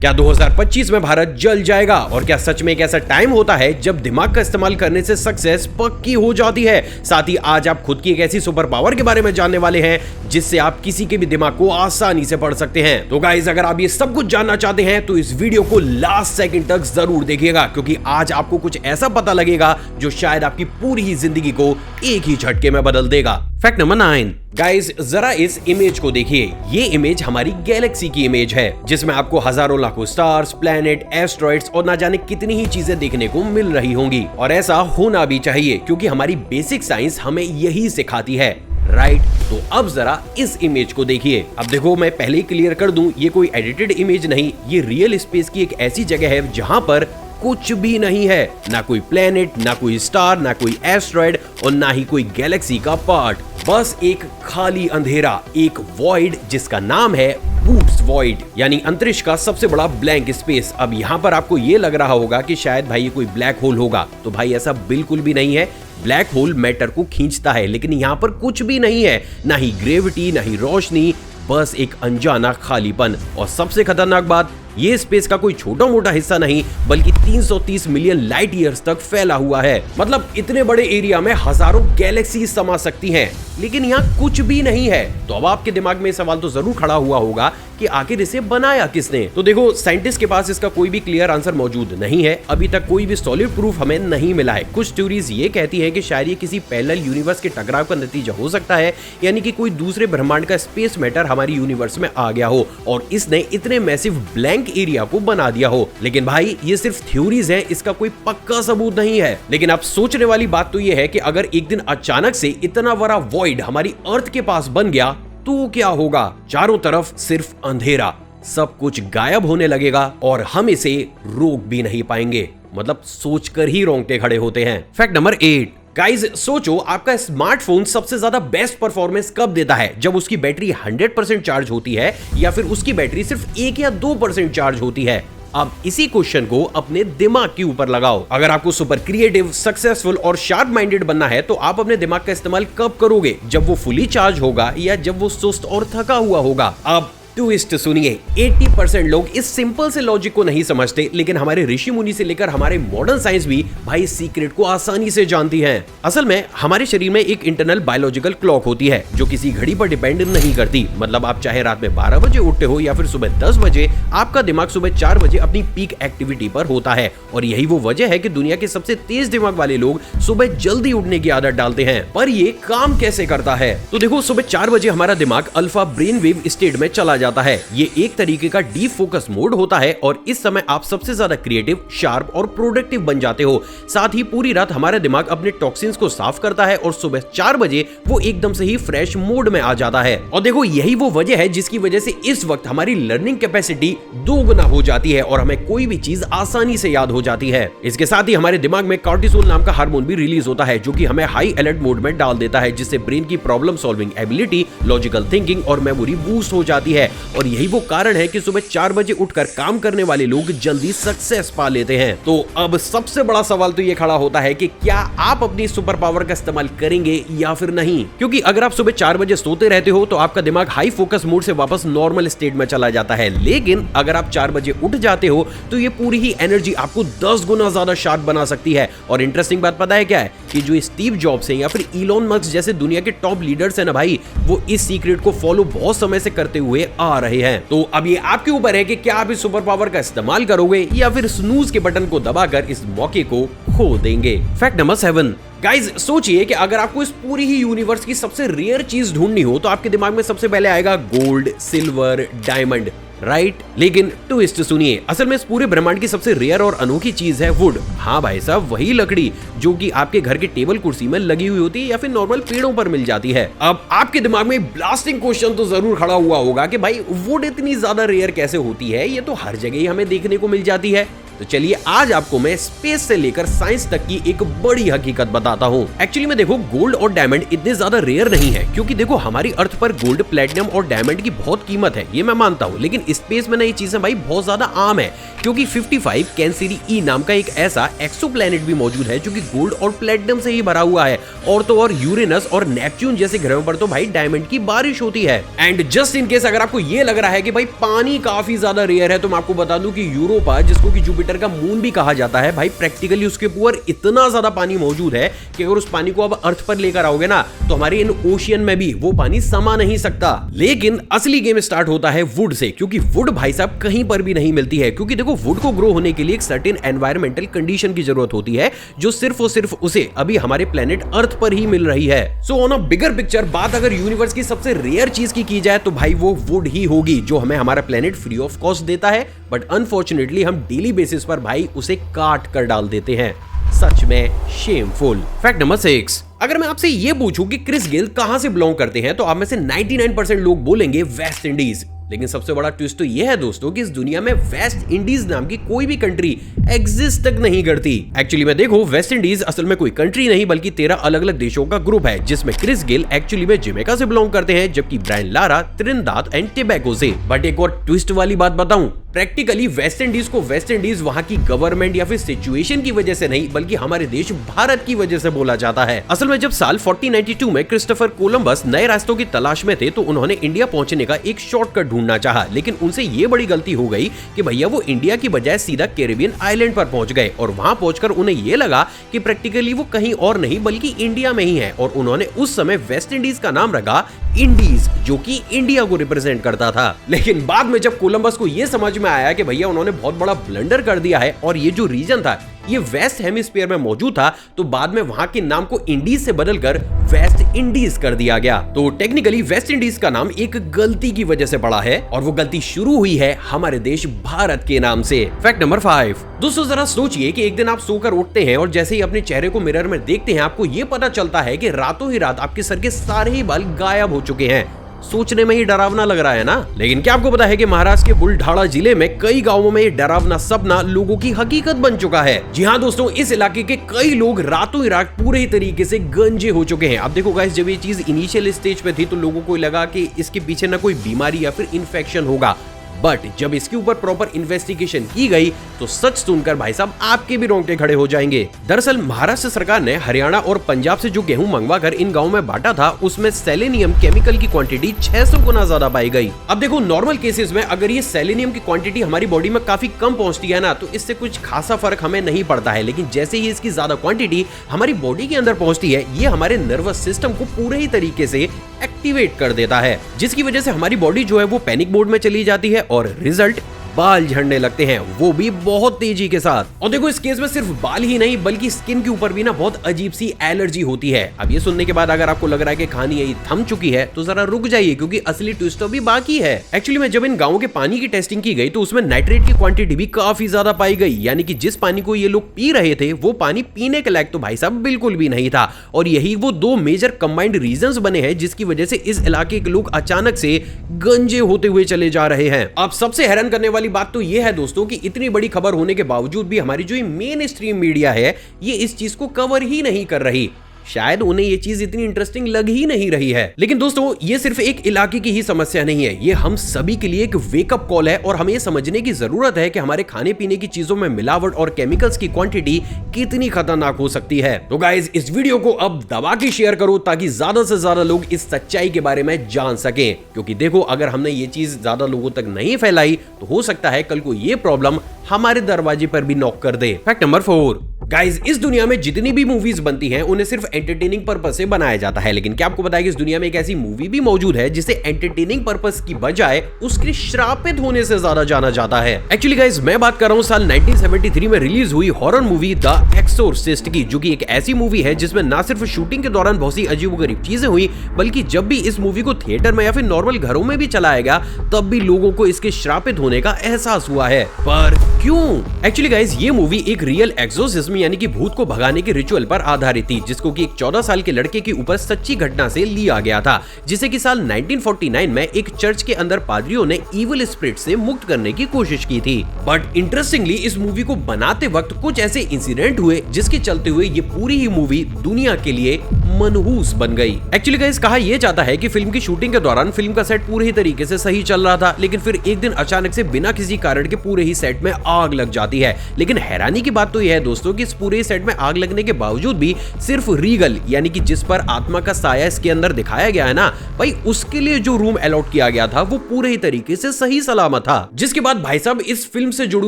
क्या 2025 में भारत जल जाएगा और क्या सच में एक ऐसा टाइम होता है जब दिमाग का इस्तेमाल करने से सक्सेस पक्की हो जाती है। साथ ही आज आप खुद की एक ऐसी सुपर पावर के बारे में जानने वाले हैं जिससे आप किसी के भी दिमाग को आसानी से पढ़ सकते हैं। तो गाइस, अगर आप ये सब कुछ जानना चाहते हैं तो इस वीडियो को लास्ट सेकंड तक जरूर देखिएगा, क्योंकि आज आपको कुछ ऐसा पता लगेगा जो शायद आपकी पूरी ही जिंदगी को एक ही झटके में बदल देगा। Fact number 9। गाइस, जरा इस इमेज को देखिए। ये इमेज हमारी गैलेक्सी की इमेज है जिसमें आपको हजारों लाखों स्टार्स, प्लैनेट, एस्ट्रॉइड्स और ना जाने कितनी ही चीजें देखने को मिल रही होंगी। और ऐसा होना भी चाहिए क्योंकि हमारी बेसिक साइंस हमें यही सिखाती है, राइट? तो अब जरा इस इमेज को देखिए। अब देखो, मैं पहले ही क्लियर कर दूं, ये कोई एडिटेड इमेज नहीं, ये रियल स्पेस की एक ऐसी जगह है जहां पर कुछ भी नहीं है, ना कोई प्लेनेट, ना कोई स्टार, ना कोई एस्ट्रॉइड और ना ही कोई गैलेक्सी का पार्ट। बस एक खाली अंधेरा, एक वॉइड जिसका नाम है बूट्स वॉइड, यानी अंतरिक्ष का सबसे बड़ा ब्लैंक स्पेस। अब यहाँ पर आपको ये लग रहा होगा कि शायद भाई ये कोई ब्लैक होल होगा, तो भाई ऐसा बिल्कुल भी नहीं है। ब्लैक होल मैटर को खींचता है, लेकिन यहाँ पर कुछ भी नहीं है, ना ही ग्रेविटी, ना ही रोशनी, बस एक अनजाना खालीपन। और सबसे खतरनाक बात, ये स्पेस का कोई छोटा मोटा हिस्सा नहीं बल्कि 330 मिलियन लाइट ईयर्स तक फैला हुआ है। मतलब इतने बड़े एरिया में हजारों गैलेक्सी समा सकती हैं, लेकिन यहाँ कुछ भी नहीं है। तो अब आपके दिमाग में सवाल तो जरूर खड़ा हुआ होगा कि आखिर इसे बनाया किसने। तो देखो, साइंटिस्ट के पास इसका कोई भी क्लियर आंसर मौजूद नहीं है। अभी तक कोई भी सॉलिड प्रूफ हमें नहीं मिला है। कुछ थ्योरीज ये कहती है कि शायद ये किसी पैरेलल यूनिवर्स के टकराव का नतीजा हो सकता है, यानी कि कोई दूसरे ब्रह्मांड का स्पेस मैटर हमारी यूनिवर्स में आ गया हो और इसने इतने मैसिव ब्लैंक एरिया को बना दिया हो। लेकिन भाई, ये सिर्फ थ्योरीज हैं, इसका कोई पक्का सबूत नहीं है। लेकिन अब सोचने वाली बात तो ये है कि अगर एक दिन अचानक से इतना बड़ा वॉइड हमारी अर्थ के पास बन गया तो क्या होगा? चारों तरफ सिर्फ अंधेरा, सब कुछ गायब होने लगेगा और हम इसे रोक भी नहीं पाएंगे। मतलब सोचकर ही रोंगटे खड़े होते हैं। Fact number 8। गाइज, सोचो, आपका स्मार्टफोन सबसे ज्यादा बेस्ट परफॉर्मेंस कब देता है? जब उसकी बैटरी 100% चार्ज होती है या फिर उसकी बैटरी सिर्फ 1 या 2% चार्ज होती है? अब इसी क्वेश्चन को अपने दिमाग के ऊपर लगाओ। अगर आपको सुपर क्रिएटिव, सक्सेसफुल और शार्प माइंडेड बनना है तो आप अपने दिमाग का इस्तेमाल कब करोगे? जब वो फुली चार्ज होगा या जब वो सुस्त और थका हुआ होगा? अब ट्विस्ट सुनिए, 80% लोग इस सिंपल से लॉजिक को नहीं समझते, लेकिन हमारे ऋषि मुनि से लेकर हमारे मॉडर्न साइंस भी भाई सीक्रेट को आसानी से जानती है। असल में हमारे शरीर में एक इंटरनल बायोलॉजिकल क्लॉक होती है जो किसी घड़ी पर डिपेंड नहीं करती। मतलब आप चाहे रात में 12 बजे उठते हो या फिर सुबह 10 बजे, आपका दिमाग सुबह 4 बजे अपनी पीक एक्टिविटी पर होता है। और यही वो वजह है कि दुनिया के सबसे तेज दिमाग वाले लोग सुबह जल्दी उठने की आदत डालते हैं। पर ये काम कैसे करता है? तो देखो, सुबह 4 बजे हमारा दिमाग अल्फा ब्रेन वेव स्टेट में चला जाता है। ये एक तरीके का डीप फोकस मोड होता है और इस समय आप सबसे ज्यादा क्रिएटिव, शार्प और प्रोडक्टिव बन जाते हो। साथ ही पूरी रात हमारा दिमाग अपने टॉक्सिन्स को साफ करता है और सुबह 4 बजे वो एकदम से ही फ्रेश मोड में आ जाता है। और देखो, यही वो वजह है जिसकी वजह से इस वक्त हमारी लर्निंग कैपेसिटी 2 गुना हो जाती है और हमें कोई भी चीज आसानी से याद हो जाती है। इसके साथ ही हमारे दिमाग में कॉर्टिसोल नाम का हार्मोन भी रिलीज होता है जो कि हमें हाई अलर्ट मोड में डाल देता है, जिससे ब्रेन की problem solving ability, logical thinking और मेमोरी बूस्ट हो जाती है। और यही वो कारण है कि सुबह 4 बजे उठकर काम करने वाले लोग जल्दी सक्सेस पा लेते हैं। तो अब सबसे बड़ा सवाल तो ये खड़ा होता है कि क्या आप अपनी सुपर पावर का इस्तेमाल करेंगे या फिर नहीं? क्योंकि अगर आप सुबह 4 बजे सोते रहते हो तो आपका दिमाग हाई फोकस मोड से वापस नॉर्मल स्टेट में चला जाता है। लेकिन अगर आप 4 बजे उठ जाते हो तो ये पूरी ही एनर्जी आपको 10 गुना ज्यादा शार्प बना सकती है। और इंटरेस्टिंग बात पता है क्या है? कि जो स्टीव जॉब्स हैं या फिर इलॉन मस्क जैसे दुनिया के टॉप लीडर्स हैं ना भाई, वो इस सीक्रेट को फॉलो बहुत समय से करते हुए आ रहे हैं। तो अब ये आपके ऊपर है कि क्या आप इस सुपर पावर का इस्तेमाल करोगे या फिर स्नूज के बटन को दबाकर इस मौके को खो देंगे। Fact number 7। गाइज, सोचिए कि अगर आपको इस पूरी ही यूनिवर्स की सबसे रेयर चीज ढूंढनी हो तो आपके दिमाग में सबसे पहले आएगा गोल्ड, सिल्वर, डायमंड, राइट? लेकिन ट्विस्ट सुनिए, असल में इस पूरे ब्रह्मांड की सबसे रेयर और अनोखी चीज है वुड। हाँ भाई साहब, वही लकड़ी जो कि आपके घर के टेबल कुर्सी में लगी हुई होती है या फिर नॉर्मल पेड़ों पर मिल जाती है। अब आपके दिमाग में ब्लास्टिंग क्वेश्चन तो जरूर खड़ा हुआ होगा कि भाई वुड इतनी ज्यादा रेयर कैसे होती है? ये तो हर जगह ही हमें देखने को मिल जाती है। तो चलिए आज आपको मैं स्पेस से लेकर साइंस तक की एक बड़ी हकीकत बताता हूँ। एक्चुअली में देखो, गोल्ड और डायमंड इतने ज्यादा रेयर नहीं है, क्योंकि देखो हमारी अर्थ पर गोल्ड, प्लेटिनम और डायमंड की बहुत कीमत है, ये मैं मानता हूँ। लेकिन स्पेस में ना ये चीजें भाई बहुत ज्यादा आम है। क्योंकि 55 कैंसिरी ई नाम का एक ऐसा एक्सोप्लैनेट भी मौजूद है जो कि गोल्ड और प्लेटिनम से ही भरा हुआ है। और तो और यूरेनस और नेपच्यून जैसे ग्रहों पर तो भाई डायमंड की बारिश होती है। एंड जस्ट इन केस अगर आपको ये लग रहा है कि भाई पानी काफी ज्यादा रेयर है, तो मैं आपको बता दूं कि यूरोपा, जिसको कि जुपिटर का मून भी कहा जाता है, भाई प्रैक्टिकली उसके ऊपर इतना ज्यादा पानी मौजूद है कि अगर उस पानी को अब अर्थ पर लेकर आओगे ना, तो हमारे इन ओशियन में भी वो पानी समा नहीं सकता। लेकिन असली गेम स्टार्ट होता है वुड से, क्योंकि वुड भाई साहब कहीं पर भी नहीं मिलती है। क्योंकि देखो, वुड को ग्रो होने के लिए एक सर्टेन एनवायरमेंटल कंडीशन की जरूरत होती है, जो सिर्फ और सिर्फ उसे अभी हमारे प्लेनेट अर्थ पर ही मिल रही है। So on a bigger picture, बात अगर यूनिवर्स की सबसे रेयर चीज की जाए तो भाई वो वुड ही होगी, जो हमें हमारा प्लेनेट फ्री ऑफ कॉस्ट देता है। बट अनफॉर्चुनेटली हम डेली बेसिस पर भाई उसे काट कर डाल देते हैं। सच में शेमफुल। फैक्ट नंबर 6, अगर मैं आपसे ये पूछूं कि क्रिस गेल कहां से बिलोंग करते हैं, तो आप में से 99% लोग बोलेंगे वेस्ट इंडीज। लेकिन सबसे बड़ा ट्विस्ट तो ये है दोस्तों कि इस दुनिया में वेस्ट इंडीज नाम की कोई भी कंट्री एग्जिस्ट तक नहीं करती। एक्चुअली में देखो, वेस्ट इंडीज असल में कोई कंट्री नहीं बल्कि 13 अलग अलग देशों का ग्रुप है, जिसमें क्रिस गेल एक्चुअली में जमैका से बिलोंग करते हैं, जबकि Brian Lara Trinidad and Tobago से। बट एक और ट्विस्ट वाली बात बताऊं, प्रैक्टिकली वेस्ट इंडीज को वेस्ट इंडीज वहां की गवर्नमेंट या फिर सिचुएशन की वजह से नहीं, बल्कि हमारे देश भारत की वजह से बोला जाता है। असल में जब साल 1492 में क्रिस्टोफर कोलंबस नए रास्तों की तलाश में थे, तो उन्होंने इंडिया पहुंचने का एक शॉर्टकट ढूंढना चाहा, लेकिन उनसे ये बड़ी गलती हो गई कि भैया वो इंडिया की बजाय सीधा कैरिबियन आइलैंड पर पहुंच गए। और वहां पहुंचकर उन्हें ये लगा कि प्रैक्टिकली वो कहीं और नहीं बल्कि इंडिया में ही है, और उन्होंने उस समय वेस्ट इंडीज का नाम रखा इंडीज, जो कि इंडिया को रिप्रेजेंट करता था। लेकिन बाद में जब कोलंबस को यह समझ में आया कि भैया उन्होंने बहुत बड़ा ब्लंडर कर दिया है और ये जो रीजन था ये वेस्ट हेमिस्फीयर में मौजूद था, तो बाद में वहां के नाम को इंडीज से बदलकर वेस्ट इंडीज कर दिया गया। तो टेक्निकली वेस्ट इंडीज का नाम एक गलती की वजह से पड़ा है, और वो गलती शुरू हुई है हमारे देश भारत के नाम से। फैक्ट नंबर 5, दोस्तों जरा सोचिए कि एक दिन आप सोकर उठते हैं और जैसे ही अपने चेहरे को मिरर में देखते हैं, आपको ये पता चलता है कि रातों ही रात आपके सर के सारे ही बाल गायब हो चुके हैं। सोचने में ही डरावना लग रहा है ना? लेकिन क्या आपको पता है कि महाराष्ट्र के बुलढाणा जिले में कई गांवों में ये डरावना सपना लोगों की हकीकत बन चुका है। जी हाँ दोस्तों, इस इलाके के कई लोग रातों ही रात पूरे तरीके से गंजे हो चुके हैं। अब देखो गाइस, जब ये चीज इनिशियल स्टेज पे थी तो लोगों को लगा कि इसके पीछे ना कोई बीमारी या फिर इन्फेक्शन होगा, बट जब इसके ऊपर प्रॉपर इन्वेस्टिगेशन की गई तो सच सुनकर भाई साहब आपके भी रोंगटे खड़े हो जाएंगे। दरअसल महाराष्ट्र सरकार ने हरियाणा और पंजाब से जो गेहूं मंगवाकर इन गांवों में बांटा था, उसमें सेलेनियम केमिकल की क्वांटिटी 600 गुना ज्यादा पाई गई। अब देखो, नॉर्मल केसेस में अगर ये सेलेनियम की क्वांटिटी हमारी बॉडी में काफी कम पहुंचती है ना, तो इससे कुछ खासा फर्क हमें नहीं पड़ता है। लेकिन जैसे ही इसकी ज्यादा क्वांटिटी हमारी बॉडी के अंदर पहुंचती है, ये हमारे नर्वस सिस्टम को पूरे ही तरीके से एक्टिवेट कर देता है, जिसकी वजह से हमारी बॉडी जो है वो पैनिक मोड में चली जाती है और रिजल्ट बाल झड़ने लगते हैं, वो भी बहुत तेजी के साथ। और देखो, इस केस में सिर्फ बाल ही नहीं बल्कि स्किन के ऊपर भी ना बहुत अजीब सी एलर्जी होती है। अब ये सुनने के बाद अगर आपको लग रहा है कि कहानी यही थम चुकी है, तो जरा रुक जाइए, क्योंकि असली ट्विस्ट तो भी बाकी है। एक्चुअली में जब इन गांवों के पानी की टेस्टिंग की गई तो उसमें नाइट्रेट की क्वांटिटी भी काफी ज्यादा पाई गई, यानी कि जिस पानी को ये लोग पी रहे थे वो पानी पीने के लायक तो भाई साहब बिल्कुल भी नहीं था। और यही वो दो मेजर कंबाइंड रीजंस बने हैं जिसकी वजह से इस इलाके के लोग अचानक से गंजे होते हुए चले जा रहे हैं। अब सबसे हैरान करने वाली बात तो ये है दोस्तों कि इतनी बड़ी खबर होने के बावजूद भी हमारी जो मेन स्ट्रीम मीडिया है ये इस चीज को कवर ही नहीं कर रही। शायद उन्हें ये चीज इतनी इंटरेस्टिंग लग ही नहीं रही है। लेकिन दोस्तों, ये सिर्फ एक इलाके की ही समस्या नहीं है, ये हम सभी के लिए एक वेकअप कॉल है और हमें ये समझने की जरूरत है कि हमारे खाने पीने की चीजों में मिलावट और केमिकल्स की क्वांटिटी कितनी खतरनाक हो सकती है। तो गाइज, इस वीडियो को अब दबा के शेयर करो ताकि ज्यादा से ज्यादा लोग इस सच्चाई के बारे में जान सकें, क्योंकि देखो, अगर हमने ये चीज ज्यादा लोगों तक नहीं फैलाई तो हो सकता है कल को ये प्रॉब्लम हमारे दरवाजे पर भी नॉक कर दे। फैक्ट नंबर 4, गाइज, इस दुनिया में जितनी भी मूवीज बनती हैं उन्हें सिर्फ एंटरटेनिंग पर्पस से बनाया जाता है, लेकिन क्या आपको पता है कि इस दुनिया में एक ऐसी मूवी भी मौजूद है जिसे एंटरटेनिंग पर्पस की बजाय उसके श्रापित होने से ज्यादा जाना जाता है। एक्चुअली गाइज, मैं बात कर रहा हूं साल 1973 में रिलीज हुई हॉरर मूवी द एक्सोर्सिस्ट की, जो कि एक ऐसी मूवी है जिसमें ना सिर्फ शूटिंग के दौरान बहुत सी अजीबोगरीब चीजें हुई, बल्कि जब भी इस मूवी को थिएटर में या फिर नॉर्मल घरों में भी चलाया गया तब भी लोगों को इसके श्रापित होने का एहसास हुआ है। पर क्यों? एक्चुअली गाइज, ये मूवी एक रियल एक्सोर्सिज्म यानी कि भूत को भगाने के रिचुअल पर आधारित थी, जिसको कि एक 14 साल के लड़के के ऊपर सच्ची घटना से लिया गया था, जिसे कि साल 1949 में एक चर्च के अंदर पादरियों ने इविल स्पिरिट से मुक्त करने की कोशिश की थी। बट इंटरेस्टिंगली इस मूवी को बनाते वक्त कुछ ऐसे इंसिडेंट हुए जिसके चलते हुए ये पूरी ही मूवी दुनिया के लिए मनहूस बन गई। एक्चुअली गाइस कहा यह जाता है कि फिल्म की शूटिंग के दौरान फिल्म का सेट पूरे ही तरीके से सही चल रहा था, लेकिन फिर एक दिन अचानक से बिना किसी कारण के पूरे ही सेट में आग लग जाती है। लेकिन हैरानी की बात तो यह है दोस्तों कि इस पूरे सेट में आग लगने के बावजूद भी सिर्फ रीगल यानी कि जिस पर आत्मा का साया इसके अंदर दिखाया गया है ना भाई, उसके लिए जो रूम अलॉट किया गया था वो पूरे ही तरीके से सही सलामत था। जिसके बाद भाई साहब इस फिल्म से जुड़े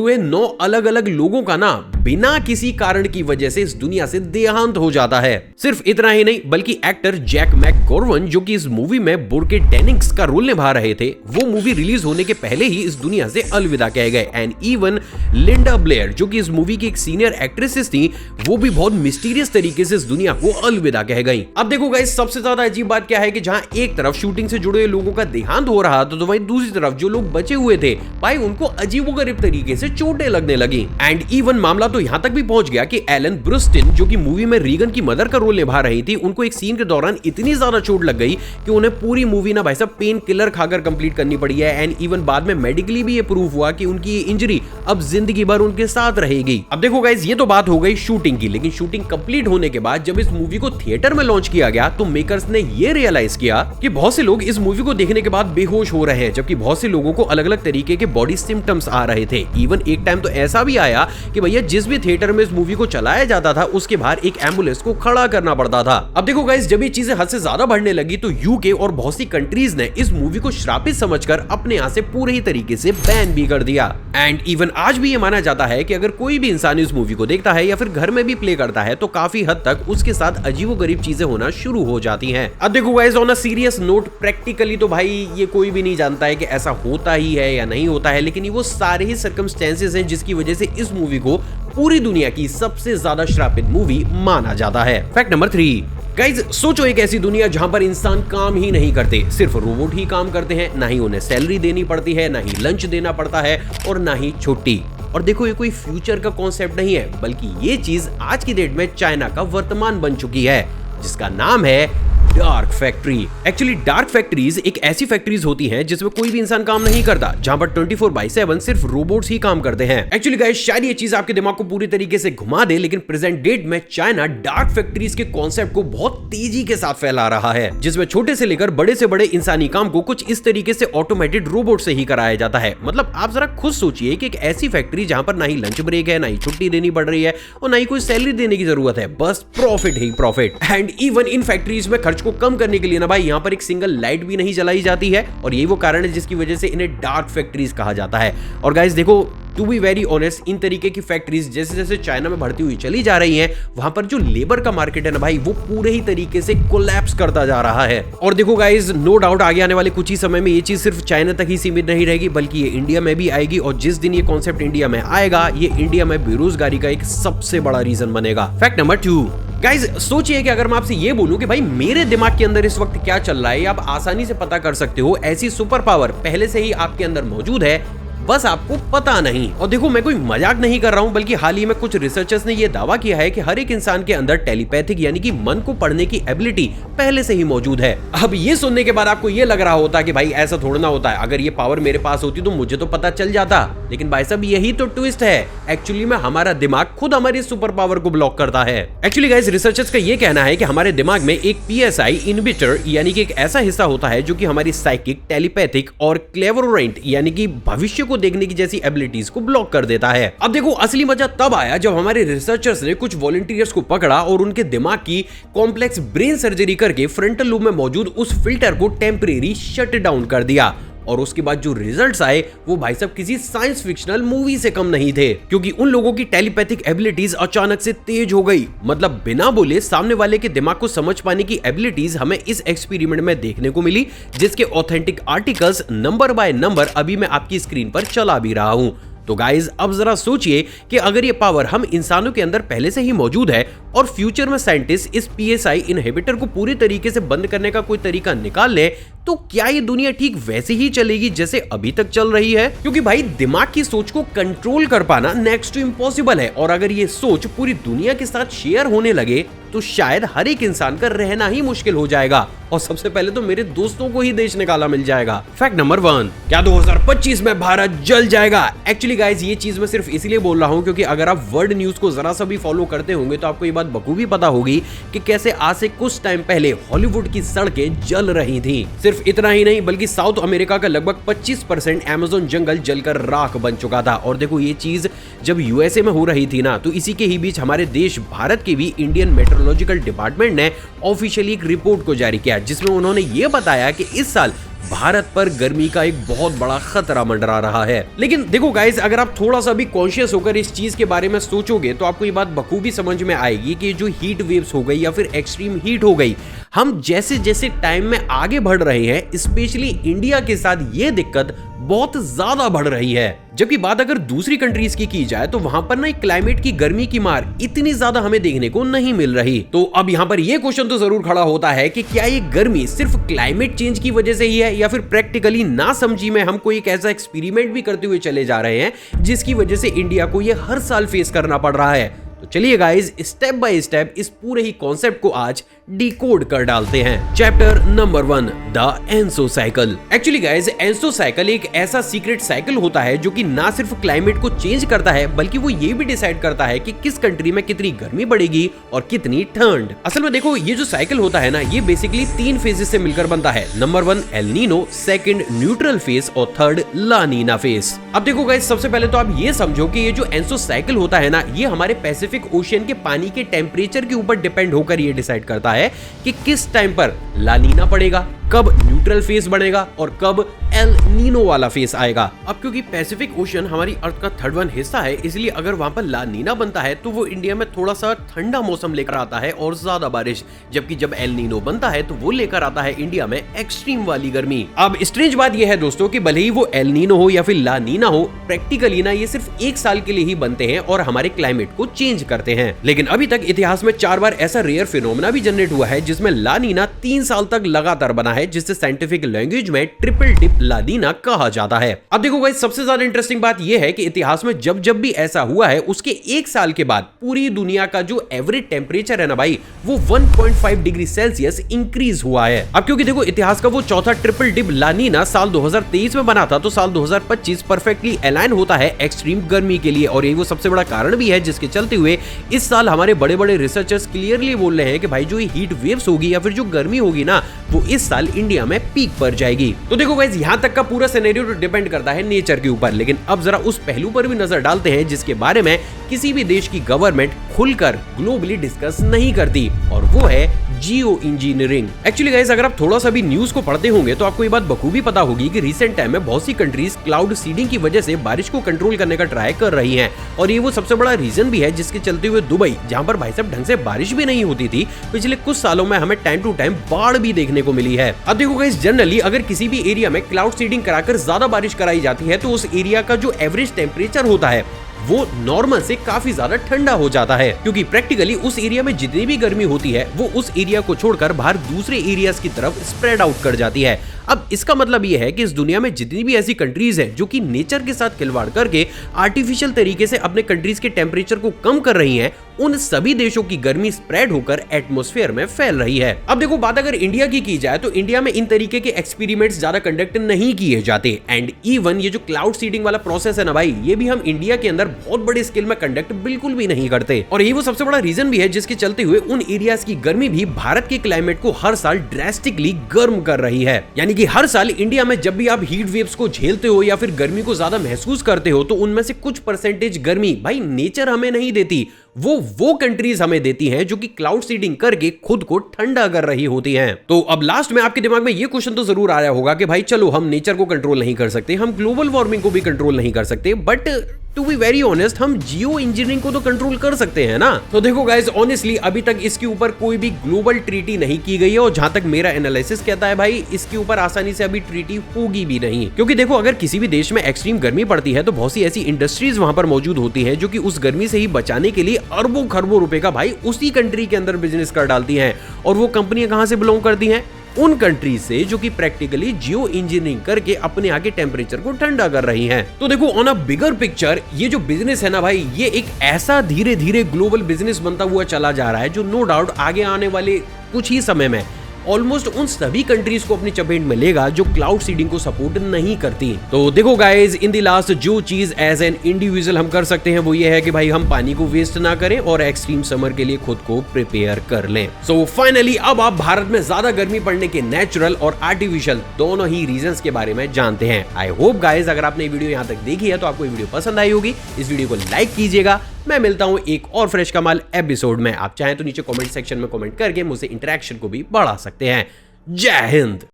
हुए 9 अलग अलग लोगों का ना बिना किसी कारण की वजह से इस दुनिया से देहांत हो जाता है। सिर्फ इतना ही नहीं बल्कि एक्टर जैक मैकगोवन जो कि इस मूवी में बुर्के डेनिंग्स का रोल निभा रहे थे, वो मूवी रिलीज होने के पहले ही इस दुनिया से अलविदा कह गए। एंड इवन लिंडा ब्लेयर जो कि इस मूवी की एक सीनियर एक्ट्रेसेस थी, वो भी बहुत मिस्टीरियस तरीके से इस दुनिया को अलविदा कह गई। अब देखो गाइस सबसे ज्यादा अजीब बात क्या है कि जहां एक तरफ शूटिंग से जुड़े लोगों का देहांत हो रहा था, तो वहीं दूसरी तरफ जो लोग बचे हुए थे भाई उनको अजीबोगरीब तरीके से चोटें लगने लगी। एंड इवन मामला तो यहां तक भी पहुंच गया कि एलन ब्रुस्टिन जो कि मूवी में रीगन की मदर का रोल निभा रही थी, उनको एक सीन के दौरान इतनी ज्यादा चोट लग गई कि उन्हें पूरी मूवी ना भाई साहब पेन किलर खाकर कंप्लीट करनी पड़ी है। एंड इवन बाद में मेडिकली भी ये प्रूव हुआ कि उनकी ये इंजरी अब जिंदगी भर उनके साथ रहेगी। अब देखो गाइस ये तो बात हो गई शूटिंग की, लेकिन शूटिंग कंप्लीट होने के बाद जब इस मूवी को थिएटर में लॉन्च किया गया तो मेकर्स ने ये रियलाइज किया कि बहुत से लोग इस मूवी को देखने के बाद बेहोश हो रहे हैं, जबकि बहुत से लोगों को अलग अलग तरीके के बॉडी सिम्टम्स आ रहे थे। इवन एक टाइम तो ऐसा भी आया कि भैया जिस भी थिएटर में इस मूवी को चलाया जाता था उसके बाहर एक एम्बुलेंस को खड़ा करना पड़ता था। अब देखो गाइस जब ये चीजें हद से ज्यादा बढ़ने लगी तो यूके और बहुत सी कंट्रीज ने इस मूवी को श्रापित समझकर अपने यहाँ से पूरे ही तरीके से बैन भी कर दिया। एंड इवन आज भी ये माना जाता है कि अगर कोई भी इंसान इस मूवी को देखता है या फिर घर में भी प्ले करता है तो काफी हद तक उसके साथ अजीबोगरीब चीजें होना शुरू हो जाती हैं। अब देखो guys on a serious note practically तो भाई ये कोई भी नहीं जानता है कि ऐसा होता ही है या नहीं होता है, लेकिन ये वो सारे ही सर्कमस्टेंसेस हैं जिसकी वजह से इस मूवी को पूरी दुनिया की सबसे ज्यादा श्रापित मूवी माना जाता है। फैक्ट नंबर 3 गाइज सोचो एक ऐसी दुनिया जहां पर इंसान काम ही नहीं करते, सिर्फ रोबोट ही काम करते हैं, ना ही उन्हें सैलरी देनी पड़ती है, ना ही लंच देना पड़ता है और ना ही छुट्टी। और देखो ये कोई फ्यूचर का कॉन्सेप्ट नहीं है, बल्कि ये चीज आज की डेट में चाइना का वर्तमान बन चुकी है, जिसका नाम है dark factory. Actually dark factories एक ऐसी फैक्ट्रीज होती हैं जिसमें कोई भी इंसान काम नहीं करता, जहां पर 24/7 सिर्फ रोबोट्स ही काम करते हैं। एक्चुअली गाइस शायद ये चीज आपके दिमाग को पूरी तरीके से घुमा दे, लेकिन प्रेजेंट डेट में चाइना डार्क फैक्ट्रीज के कॉन्सेप्ट को बहुत तेजी के साथ फैला रहा है, जिसमें छोटे से लेकर बड़े से बड़े इंसानी काम को कुछ इस तरीके से ऑटोमेटेड रोबोट से ही कराया जाता है। मतलब आप जरा खुद सोचिए कि एक ऐसी फैक्ट्री जहां पर ना ही लंच ब्रेक है, ना ही छुट्टी देनी पड़ रही है और ना ही कोई सैलरी देने की जरूरत है, बस profit he profit. And even in factories में खर्च को कम करने के लिए ना भाई यहाँ पर एक सिंगल लाइट भी नहीं जलाई जाती है, और यही वो कारण है जिसकी वजह से इन्हें डार्क फैक्ट्रीज कहा जाता है। और गाइस देखो टू बी वेरी ऑनेस्ट, इन तरीके की फैक्ट्रीज जैसे जैसे चाइना में बढ़ती हुई चली जा रही हैं, वहां पर जो लेबर का मार्केट है ना भाई, वो पूरे ही तरीके से कोलैप्स करता जा रहा है। और देखो गाइस नो डाउट आगे आने वाले कुछ ही समय में ये चीज सिर्फ चाइना तक ही सीमित नहीं रहेगी, बल्कि ये इंडिया में भी आएगी, और जिस दिन ये कॉन्सेप्ट इंडिया में आएगा, ये इंडिया में बेरोजगारी का एक सबसे बड़ा रीजन बनेगा। फैक्ट नंबर 2 गाइज सोचिए कि अगर मैं आपसे ये बोलूं कि भाई मेरे दिमाग के अंदर इस वक्त क्या चल रहा है, आप आसानी से पता कर सकते हो। ऐसी सुपर पावर पहले से ही आपके अंदर मौजूद है, बस आपको पता नहीं। और देखो मैं कोई मजाक नहीं कर रहा हूं, बल्कि हाल ही में कुछ रिसर्चर्स ने यह दावा किया है कि हर एक इंसान के अंदर टेलीपैथिक यानी कि मन को पढ़ने की एबिलिटी पहले से ही मौजूद है। अब ये सुनने के बाद आपको ये लग रहा होता कि भाई ऐसा थोड़ा ना होता है, अगर ये पावर मेरे पास होती तो मुझे तो पता चल जाता। लेकिन भाई साहब यही तो ट्विस्ट है, एक्चुअली में हमारा दिमाग खुद हमारी सुपर पावर को ब्लॉक करता है। एक्चुअली गाइस रिसर्चर्स का ये कहना है कि हमारे दिमाग में एक PSI इनहिबिटर यानी कि एक ऐसा हिस्सा होता है जो कि हमारी साइकिक, टेलीपैथिक और क्लेवरोरेंट यानी कि भविष्य को देखने की जैसी एबिलिटीज को ब्लॉक कर देता है। अब देखो असली मजा तब आया जब हमारे रिसर्चर्स ने कुछ वॉलंटियर्स को पकड़ा और उनके दिमाग की कॉम्प्लेक्स ब्रेन सर्जरी करके फ्रंटल लूब में मौजूद उस फिल्टर को टेम्परेरी शट डाउन कर दिया। और उसके बाद जो रिजल्ट्स आए वो भाई साहब किसी साइंस फिक्शनल मूवी से कम नहीं थे, क्योंकि उन लोगों की टेलीपैथिक एबिलिटीज अचानक से तेज हो गई। मतलब बिना बोले सामने वाले के दिमाग को समझ पाने की एबिलिटीज हमें इस एक्सपेरिमेंट में देखने को मिली, जिसके authentic articles number by number अभी मैं आपकी स्क्रीन पर चला भी रहा हूं। तो गाइज अब जरा सोचिए कि अगर ये पावर हम इंसानों के अंदर पहले से ही मौजूद है और फ्यूचर में साइंटिस्ट इस PSI इनहिबिटर को पूरी तरीके से बंद करने का कोई तरीका निकाल ले, तो क्या ये दुनिया ठीक वैसे ही चलेगी जैसे अभी तक चल रही है? क्योंकि भाई दिमाग की सोच को कंट्रोल कर पाना नेक्स्ट टू इम्पॉसिबल है, और अगर ये सोच पूरी दुनिया के साथ शेयर होने लगे तो शायद हर एक इंसान का रहना ही मुश्किल हो जाएगा, और सबसे पहले तो मेरे दोस्तों को ही देश निकाला मिल जाएगा। फैक्ट नंबर 1, क्या 2025 में भारत जल जाएगा? एक्चुअली गाइस ये चीज मैं सिर्फ इसलिए बोल रहा हूं क्योंकि अगर आप वर्ल्ड न्यूज को जरा सा भी फॉलो करते होंगे तो आपको ये बात बखूबी पता होगी कि कैसे आज से कुछ टाइम पहले हॉलीवुड की सड़कें जल रही थी। सिर्फ इतना ही नहीं बल्कि साउथ अमेरिका का लगभग 25% अमेज़न जंगल जलकर राख बन चुका था। और देखो ये चीज जब यूएसए में हो रही थी ना, तो इसी के ही बीच हमारे देश भारत के भी इंडियन मेट्रोलॉजिकल डिपार्टमेंट ने ऑफिशियली एक रिपोर्ट को जारी किया, जिसमें उन्होंने ये बताया कि इस साल भारत पर गर्मी का एक बहुत बड़ा खतरा मंडरा रहा है। लेकिन देखो गाइस, अगर आप थोड़ा सा भी कॉन्शियस होकर इस चीज के बारे में सोचोगे तो आपको ये बात बखूबी समझ में आएगी कि जो हीट वेव्स हो गई या फिर एक्सट्रीम हीट हो गई, हम जैसे जैसे टाइम में आगे बढ़ रहे हैं, स्पेशली इंडिया के साथ ये दिक्कत बहुत ज्यादा बढ़ रही है। जबकि बात अगर दूसरी कंट्रीज की जाए तो वहां पर ना क्लाइमेट की गर्मी की मार इतनी ज्यादा हमें देखने को नहीं मिल रही। तो अब यहाँ पर ये क्वेश्चन तो जरूर खड़ा होता है कि क्या ये गर्मी सिर्फ क्लाइमेट चेंज की वजह से ही है, या फिर प्रैक्टिकली ना समझी में हम कोई एक ऐसा एक्सपेरिमेंट भी करते हुए चले जा रहे हैं जिसकी वजह से इंडिया को ये हर साल फेस करना पड़ रहा है। तो चलिए गाइस, स्टेप बाय स्टेप इस पूरे ही कॉन्सेप्ट को आज डिकोड कर डालते हैं। Chapter number 1, the Enzo cycle. Actually guys, Enzo cycle एक ऐसा सीक्रेट साइकिल होता है जो कि ना सिर्फ क्लाइमेट को चेंज करता है बल्कि वो ये भी डिसाइड करता है कि किस कंट्री में कितनी गर्मी बढ़ेगी और कितनी ठंड। असल में देखो, ये जो साइकिल होता है ना, ये बेसिकली 3 फेजेस से मिलकर बनता है। Number 1 El Nino, second neutral phase और थर्ड ला नीना फेज। अब देखो गाइस, सबसे पहले तो आप ये समझो कि ये जो एंसो साइकिल होता है ना, ये हमारे पैसिफिक ओशियन के पानी के टेम्परेचर के ऊपर डिपेंड होकर ये डिसाइड करता है कि किस टाइम पर ला नीना पड़ेगा, कब न्यूट्रल फेज बनेगा और कब एल नीनो वाला फेज आएगा। अब क्योंकि पैसिफिक ओशन हमारी अर्थ का 3rd हिस्सा है, इसलिए अगर वहां पर ला नीना बनता है तो वो इंडिया में थोड़ा सा ठंडा मौसम लेकर आता है और ज्यादा बारिश, जबकि जब एल नीनो बनता है तो वो लेकर आता है इंडिया में एक्सट्रीम वाली गर्मी। अब स्ट्रेंज बात यह है दोस्तों कि भले ही वो एल नीनो हो या फिर ला नीना हो, प्रैक्टिकली ना ये सिर्फ 1 साल के लिए ही बनते हैं और हमारे क्लाइमेट को चेंज करते हैं। लेकिन अभी तक इतिहास में 4 बार ऐसा रेयर फिनोमेना भी जनरेट हुआ है जिसमें ला नीना 3 साल तक लगातार बना है, जिससे साइंटिफिक लैंग्वेज में ट्रिपल डिप ला नीना कहा जाता है। अब देखो गाइस, सबसे ज्यादा इंटरेस्टिंग बात यह है कि इतिहास में जब जब भी ऐसा हुआ है उसके 1 साल के बाद पूरी दुनिया का जो एवरेज टेम्परेचर है ना भाई, वो 1.5 डिग्री सेल्सियस इंक्रीज हुआ है। अब क्योंकि देखो, इतिहास का वो चौथा ट्रिपल डिप ला नीना साल 2023 में बना था, तो साल 2025 परफेक्टली अलाइन होता है एक्सट्रीम गर्मी के लिए, और ये वो सबसे बड़ा कारण भी है जिसके चलते हुए इस साल हमारे बड़े बड़े रिसर्चर्स क्लियरली बोल रहे हैं कि भाई जो ये हीट वेव्स होगी या फिर जो गर्मी होगी ना, वो इस साल इंडिया में पीक पर जाएगी। तो देखो गाइस, यहाँ तक का पूरा सिनेरियो तो डिपेंड करता है नेचर के ऊपर, लेकिन अब जरा उस पहलू पर भी नजर डालते हैं जिसके बारे में किसी भी देश की गवर्नमेंट खुलकर ग्लोबली डिस्कस नहीं करती, और वो है जियो इंजीनियरिंग। एक्चुअली गाइस, अगर आप थोड़ा सा भी न्यूज को पढ़ते होंगे तो आपको ये बात बखूबी पता होगी कि रिसेंट टाइम में बहुत सी कंट्रीज क्लाउड सीडिंग की वजह से बारिश को कंट्रोल करने का ट्राई कर रही हैं, और ये वो सबसे बड़ा रीजन भी है जिसके चलते हुए दुबई, जहां पर भाई साहब ढंग से बारिश भी नहीं होती थी, पिछले कुछ सालों में हमें टाइम टू टाइम बाढ़ भी देखने को मिली है। अब देखो गाइस, जनरली अगर किसी भी एरिया में क्लाउड सीडिंग कराकर ज्यादा बारिश कराई जाती है तो उस एरिया का जो एवरेज टेम्परेचर होता है वो नॉर्मल से काफी ज्यादा ठंडा हो जाता है, क्योंकि प्रैक्टिकली उस एरिया में जितनी भी गर्मी होती है वो उस एरिया को छोड़कर बाहर दूसरे एरियाज की तरफ स्प्रेड आउट कर जाती है। अब इसका मतलब ये है कि इस दुनिया में जितनी भी ऐसी कंट्रीज हैं जो कि नेचर के साथ खिलवाड़ करके आर्टिफिशियल तरीके से अपने कंट्रीज के टेम्परेचर को कम कर रही हैं, उन सभी देशों की गर्मी स्प्रेड होकर एटमॉस्फेयर में फैल रही है। अब देखो, बात अगर इंडिया की जाए तो इंडिया में इन तरीके के एक्सपेरिमेंट्स ज्यादा कंडक्ट नहीं किए जाते, एंड इवन ये जो क्लाउड सीडिंग वाला प्रोसेस है ना भाई, ये भी हम इंडिया के अंदर बहुत बड़े स्केल में कंडक्ट बिल्कुल भी नहीं करते, और ये वो सबसे बड़ा रीजन भी है जिसके चलते हुए उन एरियाज की गर्मी भी भारत के क्लाइमेट को हर साल ड्रेस्टिकली गर्म कर रही है। यानी कि हर साल इंडिया में जब भी आप हीट वेव्स को झेलते हो या फिर गर्मी को ज्यादा महसूस करते हो तो उनमें से कुछ परसेंटेज गर्मी भाई नेचर हमें नहीं देती, वो कंट्रीज हमें देती हैं जो कि क्लाउड सीडिंग करके खुद को ठंडा कर रही होती हैं। तो अब लास्ट में आपके दिमाग में ये क्वेश्चन तो जरूर आया होगा कि भाई चलो, हम नेचर को कंट्रोल नहीं कर सकते, हम ग्लोबल वार्मिंग को भी कंट्रोल नहीं कर सकते, but to be very honest हम जियो इंजीनियरिंग को तो कंट्रोल कर सकते हैं ना। तो देखो गाइस, ऑनेस्टली अभी तक इसके ऊपर कोई भी ग्लोबल ट्रीटी नहीं की गई है, और जहां तक मेरा एनालिसिस कहता है भाई, इसके ऊपर आसानी से अभी ट्रीटी होगी भी नहीं, क्योंकि देखो, अगर किसी भी देश में एक्सट्रीम गर्मी पड़ती है तो बहुत सी ऐसी इंडस्ट्रीज वहां पर मौजूद होती है जो कि उस गर्मी से ही बचाने के लिए अरबों खरबों रुपए का भाई उसी कंट्री के अंदर बिजनेस कर डालती हैं, और वो कंपनियां कहां से बिलोंग करती हैं? उन कंट्रीज से जो कि प्रैक्टिकली जियो इंजीनियरिंग करके अपने आगे टेम्परेचर को ठंडा कर रही हैं। तो देखो ऑन अ बिगर पिक्चर ये जो बिजनेस है ना भाई, ये एक ऐसा धीरे धीरे ग्लोबल बिजनेस बनता हुआ चला जा रहा है जो नो डाउट आगे आने वाले कुछ ही समय में ऑलमोस्ट उन सभी कंट्रीज को अपनी चपेट में लेगा जो क्लाउड सीडिंग को सपोर्ट नहीं करती। तो देखो गाइज, इन द लास्ट जो चीज एज एन इंडिविजुअल हम कर सकते हैं वो ये है कि भाई हम पानी को वेस्ट ना करें और एक्सट्रीम समर के लिए खुद को प्रिपेयर कर लें। सो फाइनली अब आप भारत में ज्यादा गर्मी पड़ने के नेचुरल और आर्टिफिशियल दोनों ही रीजंस के बारे में जानते हैं। आई होप गाइज अगर आपने वीडियो यहाँ तक देखी है तो आपको ये वीडियो पसंद आई होगी। इस वीडियो को लाइक कीजिएगा। मैं मिलता हूं एक और फ्रेश कमाल एपिसोड में। आप चाहें तो नीचे कमेंट सेक्शन में कमेंट करके मुझसे इंटरेक्शन को भी बढ़ा सकते हैं। जय हिंद।